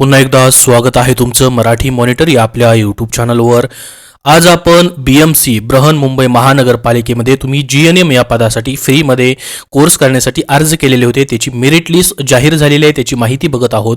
पुन्हा एकदा स्वागत आहे तुमचं मराठी मॉनिटर या आपल्या यूट्यूब चॅनलवर। आज आपण BMC बृहन्मुंबई महानगरपालिकेमध्ये तुम्ही GNM या पदासाठी फ्रीमध्ये कोर्स करण्यासाठी अर्ज केलेले होते, त्याची मेरिट लिस्ट जाहीर झालेली आहे, त्याची माहिती बघत आहोत।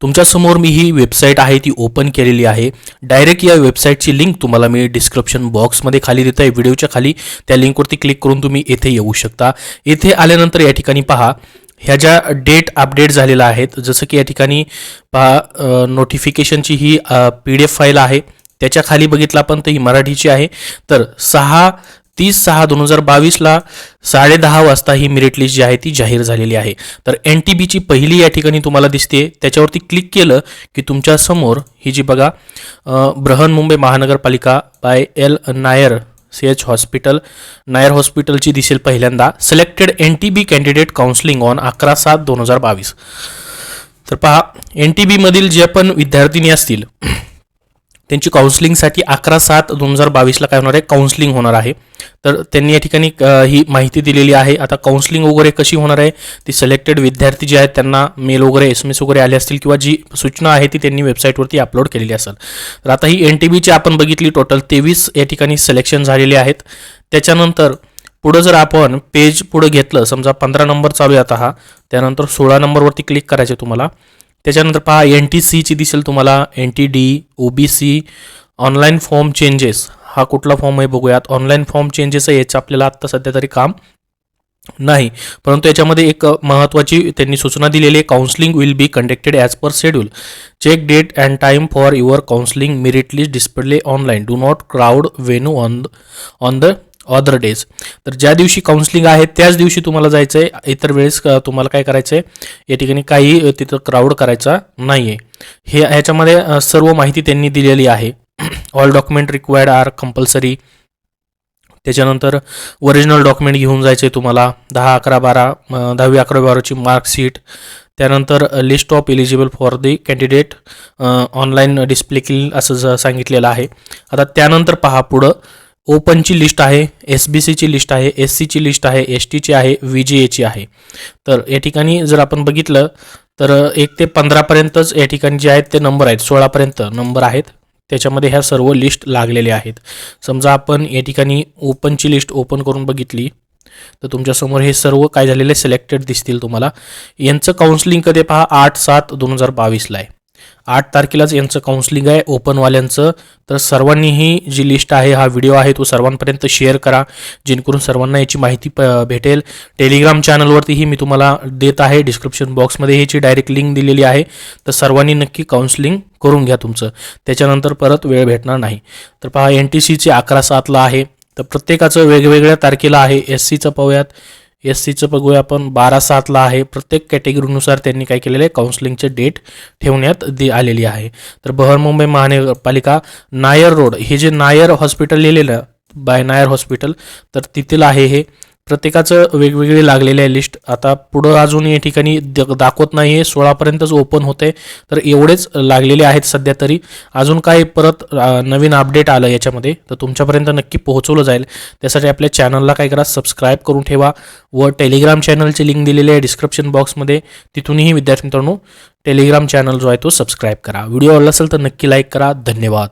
तुमच्यासमोर मी ही वेबसाईट आहे ती ओपन केलेली आहे। डायरेक्ट या वेबसाईटची लिंक तुम्हाला मी डिस्क्रिप्शन बॉक्समध्ये खाली देत आहे, व्हिडिओच्या खाली त्या लिंकवरती क्लिक करून तुम्ही येथे येऊ शकता। येथे आल्यानंतर या ठिकाणी पहा ह्या ज्या डेट अपडेट झालेल्या आहेत, जसं की या ठिकाणी पहा नोटिफिकेशनची ही PDF फाईल आहे, त्याच्या खाली बघितलं आपण तर ही मराठीची आहे। तर 6/30/2022ला 10:30 वाजता ही मेरिट लिस्ट जी आहे ती जाहीर झालेली आहे। तर NTBची पहिली या ठिकाणी तुम्हाला दिसते, त्याच्यावरती क्लिक केलं की तुमच्या समोर ही जी बघा Brihanmumbai Mahanagarpalika B Y L Nair CH hospital Nair हॉस्पिटलची दिसेल पहिल्यांदा। Selected NTB candidate counselling on 11/7/2022। तर पहा NTB मधील जे पण विद्यार्थिनी असतील त्यांची काउन्सिलिंगसाठी 11/7/2022ला काय होणार आहे, काउन्सिलिंग होणार आहे। तर त्यांनी या ठिकाणी ही माहिती दिलेली आहे। आता काउन्सिलिंग वगैरे कशी होणार आहे ती सिलेक्टेड विद्यार्थी जे आहेत त्यांना मेल वगैरे SMS वगैरे आले असतील किंवा जी सूचना आहे ती त्यांनी वेबसाईटवरती अपलोड केलेली असेल। तर आता ही NTBची आपण बघितली, टोटल 23 या ठिकाणी सिलेक्शन झालेले आहेत। त्याच्यानंतर पुढं जर आपण पेज पुढं घेतलं, समजा 15 नंबर चालू आहे आता हा, त्यानंतर 16 नंबरवरती क्लिक करायचे तुम्हाला। त्याच्यानंतर पहा NTCची दिसेल तुम्हाला, NTD OBC online form changes हा कुठला फॉर्म आहे बघूयात। ऑनलाईन फॉर्म चेंजेस आहे, याचं आपल्याला आत्ता सध्या तरी काम नाही, परंतु याच्यामध्ये एक महत्त्वाची त्यांनी सूचना दिलेली आहे, counselling will be conducted as per schedule, check date and time for your counselling, merit list display online, do not crowd venue on the other days. तर ज्या दिवशी काउन्सिलिंग आहे त्याच दिवशी तुम्हाला जायचं आहे, इतर वेळेस तुम्हाला काय करायचं आहे या ठिकाणी काही तिथं क्राऊड करायचा नाही आहे। ह्याच्यामध्ये सर्व माहिती त्यांनी दिलेली आहे। All document required are compulsory. त्याच्यानंतर ओरिजिनल डॉक्युमेंट घेऊन जायचे तुम्हाला, 10/11/12 10वी/11वी/12ची मार्कशीट। त्यानंतर list of eligible for the candidate online display केली असं सांगितलेलं आहे। आता त्यानंतर पहा पुढं ओपनची लिस्ट आहे, SBCची लिस्ट आहे, SCची लिस्ट आहे, STची आहे, VGAची आहे। तर या ठिकाणी जर आपण बघितलं तर 1 ते 15पर्यंतच या ठिकाणी जे आहेत ते नंबर आहेत, 16पर्यंत नंबर आहेत, त्याच्यामध्ये ह्या सर्व लिस्ट लागलेल्या आहेत। समजा आपण या ठिकाणी ओपनची लिस्ट ओपन करून बघितली तर तुमच्यासमोर हे सर्व काय झालेले सिलेक्टेड दिसतील तुम्हाला। यांचं काउन्सिलिंग कधी पहा 8/7/2022ला आहे, 8 तारखेलाच यांचं काउन्सिलिंग आहे ओपनवाल्यांचं। तर सर्वांनीही जी लिस्ट आहे, हा व्हिडिओ आहे तो सर्वांपर्यंत शेअर करा, जेणेकरून सर्वांना याची माहिती भेटेल। टेलिग्राम चॅनलवरतीही मी तुम्हाला देत आहे, डिस्क्रिप्शन बॉक्समध्ये ह्याची डायरेक्ट लिंक दिलेली आहे। तर सर्वांनी नक्की काउन्सिलिंग करून घ्या तुमचं, त्याच्यानंतर परत वेळ भेटणार नाही। तर पहा NTCची 11/7ला आहे, तर प्रत्येकाचं वेगवेगळ्या तारखेला आहे। SCचं पाहूयात, SCचं बघूया आपण 12/7ला आहे। प्रत्येक कॅटेगरीनुसार त्यांनी काय केलेलं आहे, काउन्सिलिंगचे डेट ठेवण्यात आलेली आहे। तर बृहन्मुंबई महानगरपालिका नायर रोड, हे जे नायर हॉस्पिटल लिहिलेलं बाय नायर हॉस्पिटल, तर तिथलं आहे हे। प्रत्येकाचं वेगवेगळे लागलेले आहे लिस्ट। आता पुढं अजून या ठिकाणी दाखवत नाही आहे, 16पर्यंतच ओपन होते, तर एवढेच लागलेले आहेत सध्या तरी। अजून काय परत नवीन अपडेट आलं याच्यामध्ये तर तुमच्यापर्यंत नक्की पोहोचवलं जाईल। त्यासाठी आपल्या चॅनलला काय करा, सबस्क्राईब करून ठेवा व टेलिग्राम चॅनलची लिंक दिलेली आहे डिस्क्रिप्शन बॉक्समध्ये, तिथूनही विद्यार्थी मित्रांनो टेलिग्राम चॅनल जो आहे तो सबस्क्राईब करा। व्हिडिओ आवडला असेल तर नक्की लाईक करा। धन्यवाद।